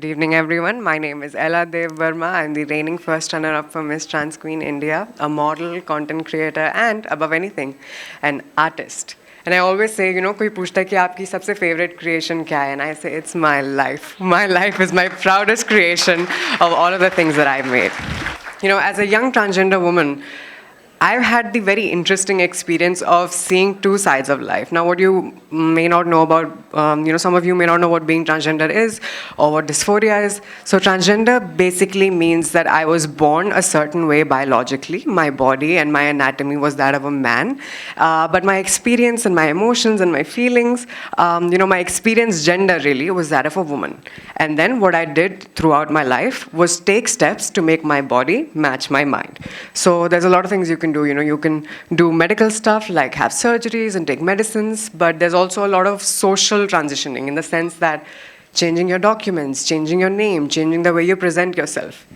Good evening, everyone. My name is Dev Verma. I'm the reigning first runner-up for Miss Trans Queen India, a model, content creator, and above anything, an artist. And I always say, कोई पूछता है कि आपकी सबसे favorite creation क्या है? And I say, it's my life. My life is my proudest creation of all of the things that I've made. As a young transgender woman, I've had the very interesting experience of seeing two sides of life. Now, what you may not know about, some of you may not know what being transgender is or what dysphoria is. So transgender basically means that I was born a certain way biologically. My body and my anatomy was that of a man. But my experience and my emotions and my feelings, my experience gender really was that of a woman. And then what I did throughout my life was take steps to make my body match my mind. So there's a lot of things you can do. You can do medical stuff like have surgeries and take medicines, but there's also a lot of social transitioning in the sense that changing your documents, changing your name, changing the way you present yourself.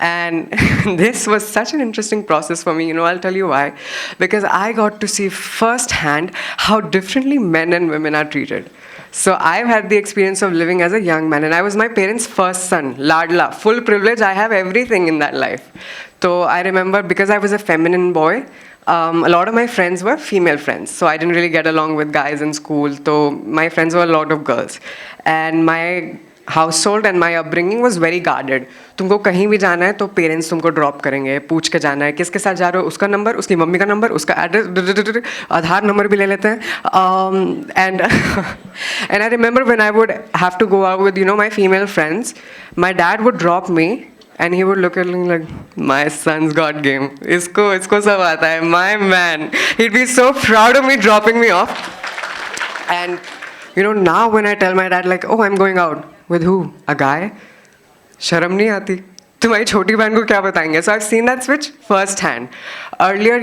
And this was such an interesting process for me, I'll tell you why. Because I got to see firsthand how differently men and women are treated. So I've had the experience of living as a young man, and I was my parents' first son, Ladla, full privilege. I have everything in that life. So I remember, because I was a feminine boy, a lot of my friends were female friends. So I didn't really get along with guys in school. So my friends were a lot of girls. And my household and my upbringing was very guarded. तुमको कहीं भी जाना है तो parents तुमको drop करेंगे, पूछ के जाना है किसके साथ जा रहे हो, उसका नंबर, उसकी मम्मी का नंबर, उसका एड्रेस, आधार नंबर भी ले लेते हैं. And I remember when I would have to go out with my female friends, my dad would drop me and he would look at me like, my son's got game. Isko sab aata hai, my man. He'd be so proud of me dropping me off. And now when I tell my dad like, oh, I'm going out. With who? A guy? शर्म नहीं आती? तुम्हारी छोटी बहन को क्या बताएंगे? So I've seen that switch firsthand. Earlier,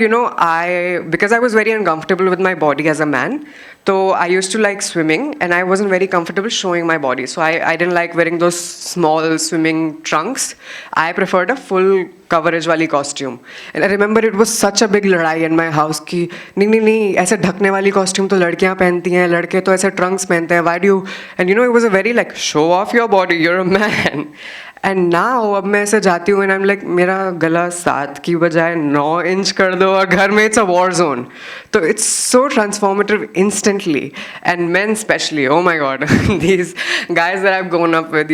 because I was very uncomfortable with my body as a man, so I used to like swimming and I wasn't very comfortable showing my body. So I didn't like wearing those small swimming trunks. I preferred a full coverage wali costume. And I remember it was such a big ladai in my house कि नहीं ऐसे ढकने वाली costume तो लड़कियां पहनती हैं, लड़के तो ऐसे trunks पहनते हैं. Why do you? And it was a very like show off your body. You're a man. And now अब मैं ऐसे जाती हूँ and I'm like मेरा गला 7 की बजाय 9 इंच कर दो और घर में it's a war zone. So it's so transformative instantly. And men especially, oh my God, these guys that I've grown up with,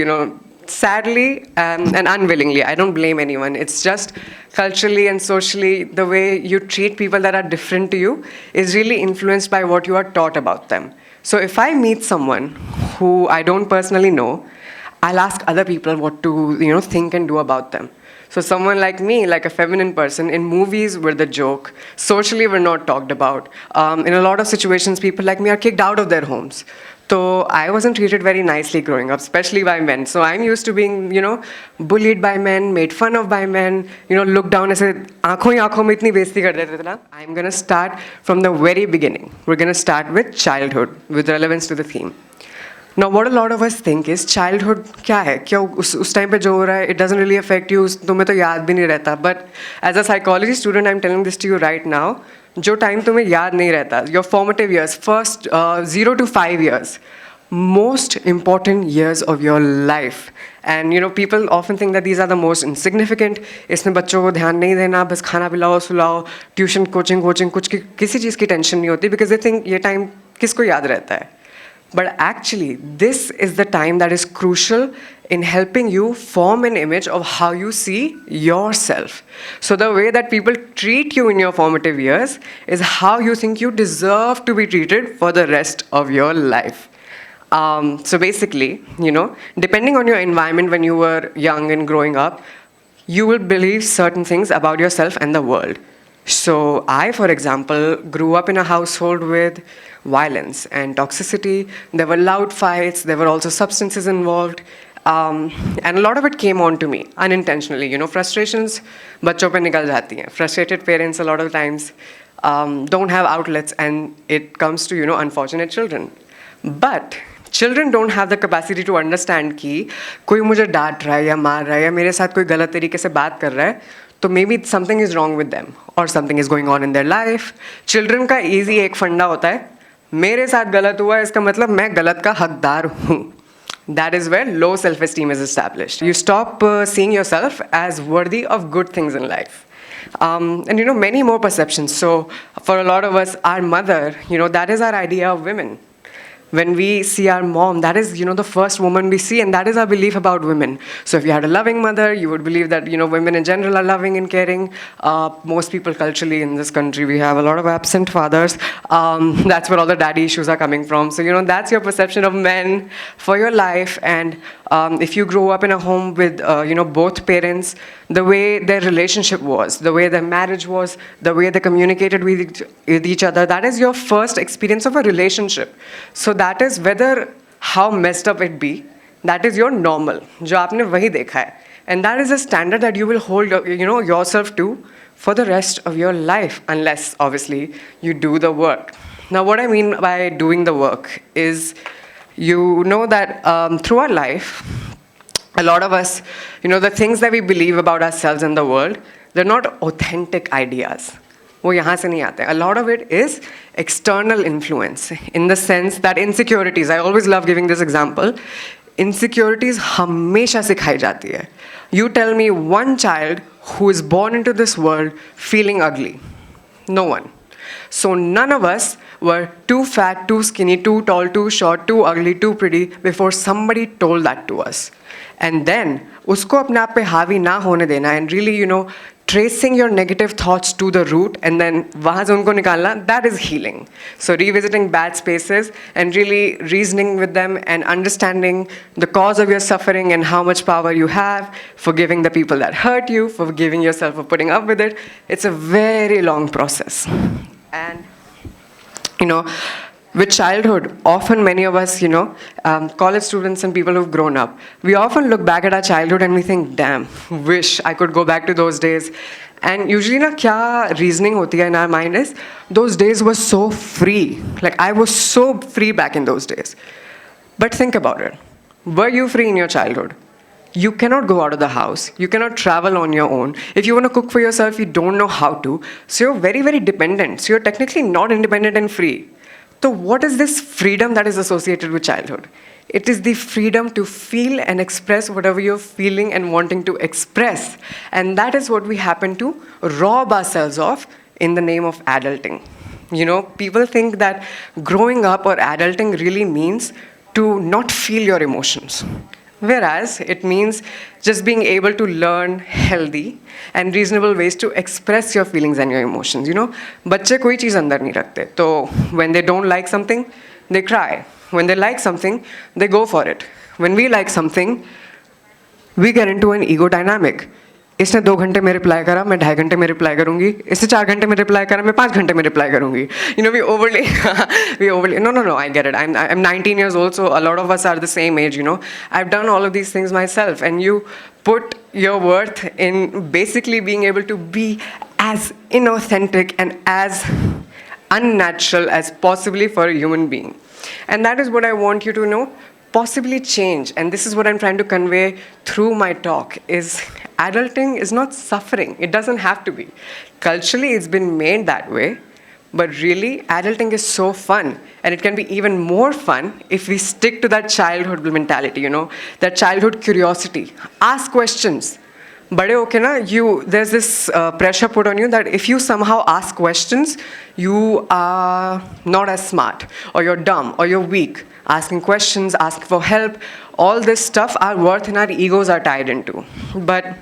sadly and unwillingly, I don't blame anyone. It's just culturally and socially, the way you treat people that are different to you is really influenced by what you are taught about them. So if I meet someone who I don't personally know, I'll ask other people what to, think and do about them. So someone like me, like a feminine person, in movies we're the joke. Socially we're not talked about. In a lot of situations, people like me are kicked out of their homes. So I wasn't treated very nicely growing up, especially by men. So I'm used to being, bullied by men, made fun of by men, looked down and said, आँखों ही आँखों में इतनी बेइज्जती कर देते थे ना. I'm going to start from the very beginning. We're going to start with childhood, with relevance to the theme. Now, what a lot of us think is childhood क्या है? क्या उस time पे जो हो रहा है, it doesn't really affect you, तुम्हें तो याद भी नहीं रहता. But as a psychology student, I'm telling this to you right now, जो time तुम्हें याद नहीं रहता, your formative years, first 0 to 5 years, most important years of your life. And people often think that these are the most insignificant. इसमें बच्चों को ध्यान नहीं देना, बस खाना पिलाओ, सुलाओ, tuition, coaching, कुछ किसी चीज़ की tension नहीं होती, because they think ये time किसको याद रहता है. But actually, this is the time that is crucial in helping you form an image of how you see yourself. So the way that people treat you in your formative years is how you think you deserve to be treated for the rest of your life. So basically, depending on your environment when you were young and growing up, you will believe certain things about yourself and the world. So I, for example, grew up in a household with violence and toxicity. There were loud fights. There were also substances involved. And a lot of it came on to me unintentionally. Frustrations बच्चों पे निकल जाती हैं. Frustrated parents a lot of times don't have outlets, and it comes to, unfortunate children. But children don't have the capacity to understand कि कोई मुझे डांट रहा है या मार रहा है या मेरे साथ कोई गलत तरीके से बात कर रहा है, तो maybe something is wrong with them or something is going on in their life. Children का easy एक फंडा होता है, मेरे साथ गलत हुआ है इसका मतलब मैं गलत का हकदार हूँ. That is where low self-esteem is established. You stop seeing yourself as worthy of good things in life. And many more perceptions. So for a lot of us, our mother, that is our idea of women. When we see our mom, that is, the first woman we see, and that is our belief about women. So if you had a loving mother, you would believe that, women in general are loving and caring. Most people culturally in this country, we have a lot of absent fathers. That's where all the daddy issues are coming from. So, that's your perception of men for your life. And if you grow up in a home with, both parents, the way their relationship was, the way their marriage was, the way they communicated with each other, that is your first experience of a relationship. So that is whether how messed up it be, that is your normal, जो आपने वही देखा है. And that is a standard that you will hold, yourself to for the rest of your life, unless, obviously, you do the work. Now, what I mean by doing the work is, that through our life, a lot of us, the things that we believe about ourselves and the world, they're not authentic ideas. वो यहाँ से नहीं आते. A lot of it is external influence, in the sense that insecurities, I always love giving this example, insecurities हमेशा सिखाई जाती है. You tell me one child who is born into this world feeling ugly. No one. So none of us were too fat, too skinny, too tall, too short, too ugly, too pretty before somebody told that to us. And then, उसको अपने आप पे हावी ना होने देना, and really, tracing your negative thoughts to the root and then वहाँ से उनको निकालना, that is healing. So revisiting bad spaces and really reasoning with them and understanding the cause of your suffering and how much power you have, forgiving the people that hurt you, forgiving yourself for putting up with it. It's a very long process. And, with childhood, often many of us, college students and people who've grown up, we often look back at our childhood and we think, damn, wish I could go back to those days. And usually, kya reasoning hoti hai in our mind is, those days were so free. Like, I was so free back in those days. But think about it. Were you free in your childhood? You cannot go out of the house. You cannot travel on your own. If you want to cook for yourself, you don't know how to. So you're very, very dependent. So you're technically not independent and free. So what is this freedom that is associated with childhood? It is the freedom to feel and express whatever you're feeling and wanting to express. And that is what we happen to rob ourselves of in the name of adulting. People think that growing up or adulting really means to not feel your emotions. Whereas it means just being able to learn healthy and reasonable ways to express your feelings and your emotions. बच्चे कोई चीज़ अंदर नहीं रखते. So when they don't like something, they cry. When they like something, they go for it. When we like something, we get into an ego dynamic. इसने 2 घंटे में reply करा, मैं 2.5 घंटे में रिप्लाई करूंगी. इसने 4 घंटे में रिप्लाई करा, मैं 5 घंटे में रिप्लाई करूंगी. We overly. No, I get it. I'm 19 years old, so a lot of us are the same age. I've done all of these things myself, and you put your worth in basically being able to be as inauthentic and as unnatural as possibly for a human being. And that is what I want you to possibly change. And this is what I'm trying to convey through my talk, is adulting is not suffering. It doesn't have to be. Culturally, it's been made that way. But really, adulting is so fun. And it can be even more fun if we stick to that childhood mentality, that childhood curiosity. Ask questions. Bade hoke na, there's this pressure put on you that if you somehow ask questions, you are not as smart, or you're dumb, or you're weak. Asking questions, asking for help, all this stuff, our worth and our egos are tied into. But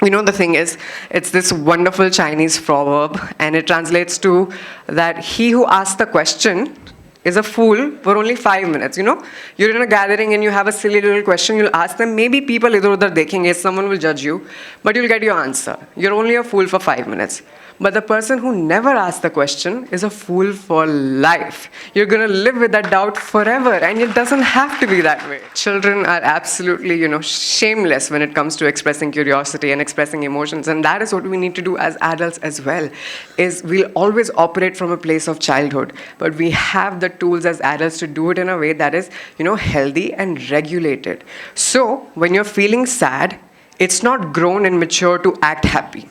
the thing is, it's this wonderful Chinese proverb, and it translates to that he who asks the question is a fool for only 5 minutes. You're in a gathering and you have a silly little question, you'll ask them, maybe people idhar udhar dekhenge, someone will judge you, but you'll get your answer. You're only a fool for 5 minutes. But the person who never asks the question is a fool for life. You're going to live with that doubt forever, and it doesn't have to be that way. Children are absolutely, shameless when it comes to expressing curiosity and expressing emotions, and that is what we need to do as adults as well, is we'll always operate from a place of childhood, but we have the tools as adults to do it in a way that is, healthy and regulated. So, when you're feeling sad, it's not grown and mature to act happy.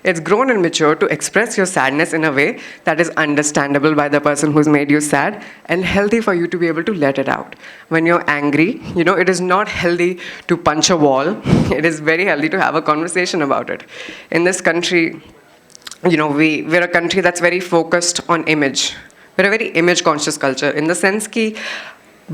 It's grown and mature to express your sadness in a way that is understandable by the person who's made you sad and healthy for you to be able to let it out. When you're angry, it is not healthy to punch a wall. It is very healthy to have a conversation about it. In this country, we're a country that's very focused on image. We're a very image conscious culture in the sense that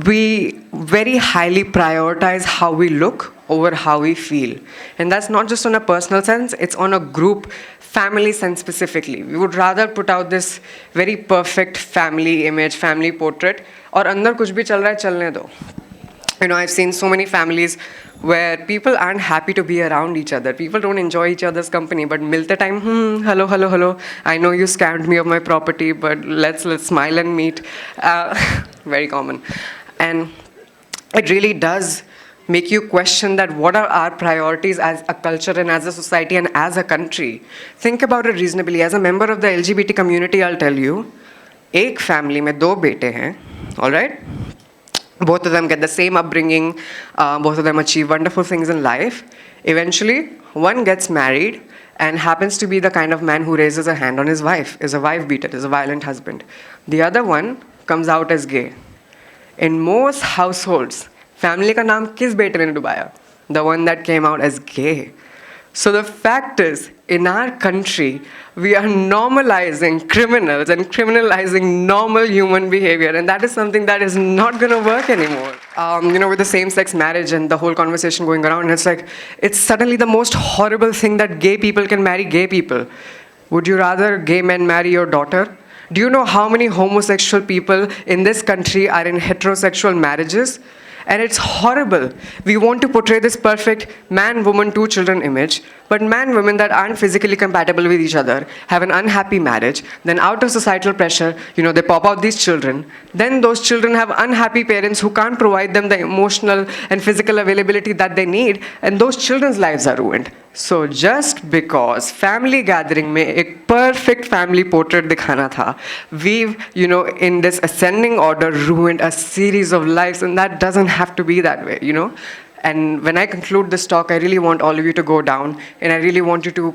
we very highly prioritize how we look over how we feel. And that's not just on a personal sense, it's on a group, family sense specifically. We would rather put out this very perfect family image, family portrait, or andar kuch bhi chal raha hai, chalne do. I've seen so many families where people aren't happy to be around each other. People don't enjoy each other's company, but milte time, hello. I know you scammed me of my property, but let's smile and meet. Very common. And it really does make you question that what are our priorities as a culture and as a society and as a country. Think about it reasonably. As a member of the LGBT community, I'll tell you, एक family में दो बेटे हैं, all right? Both of them get the same upbringing, both of them achieve wonderful things in life. Eventually, one gets married and happens to be the kind of man who raises a hand on his wife, is a wife beater, is a violent husband. The other one comes out as gay. In most households, family ka naam kis bete ne dubaya? The one that came out as gay. So the fact is, in our country, we are normalizing criminals and criminalizing normal human behavior, and that is something that is not going to work anymore. With the same-sex marriage and the whole conversation going around, it's suddenly the most horrible thing that gay people can marry gay people. Would you rather gay men marry your daughter? Do you know how many homosexual people in this country are in heterosexual marriages? And it's horrible. We want to portray this perfect man, woman, two children image, but man, women that aren't physically compatible with each other have an unhappy marriage. Then out of societal pressure, they pop out these children. Then those children have unhappy parents who can't provide them the emotional and physical availability that they need, and those children's lives are ruined. So just because family gathering में एक perfect family portrait दिखाना था, we've, in this ascending order, ruined a series of lives, and that doesn't have to be that way, And when I conclude this talk, I really want all of you to go down, and I really want you to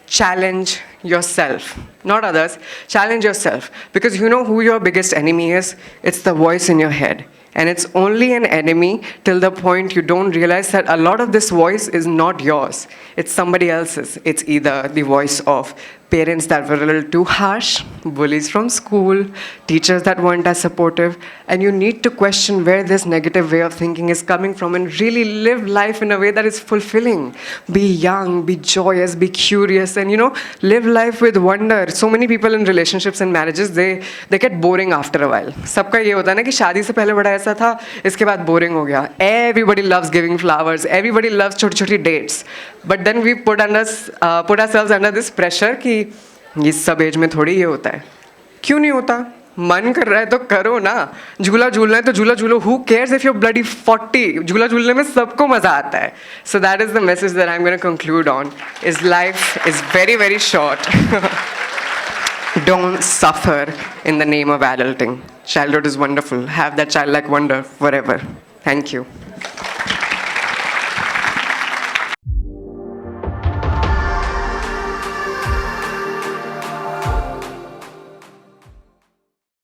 challenge yourself, not others, challenge yourself. Because you know who your biggest enemy is? It's the voice in your head. And it's only an enemy till the point you don't realize that a lot of this voice is not yours. It's somebody else's. It's either the voice of parents that were a little too harsh, bullies from school, teachers that weren't as supportive, and you need to question where this negative way of thinking is coming from and really live life in a way that is fulfilling. Be young, be joyous, be curious, and live life with wonder. So many people in relationships and marriages, they get boring after a while. सबका ये होता है ना कि शादी से पहले बड़ा ऐसा था, इसके बाद boring हो गया. Everybody loves giving flowers, everybody loves छोटी-छोटी dates. But then we put ourselves under this pressure कि ये सब एज में थोड़ी ये होता है. क्यों नहीं होता? मन कर रहा है तो करो ना. झूला झूलना है तो झूला झूलो. Who cares if you're bloody 40? झूला झूलने में सबको मजा आता है. So that is the message that I'm going to conclude on. Is life is very, very short. Don't suffer in the name of adulting. Childhood is wonderful. Have that childlike wonder forever. Thank you.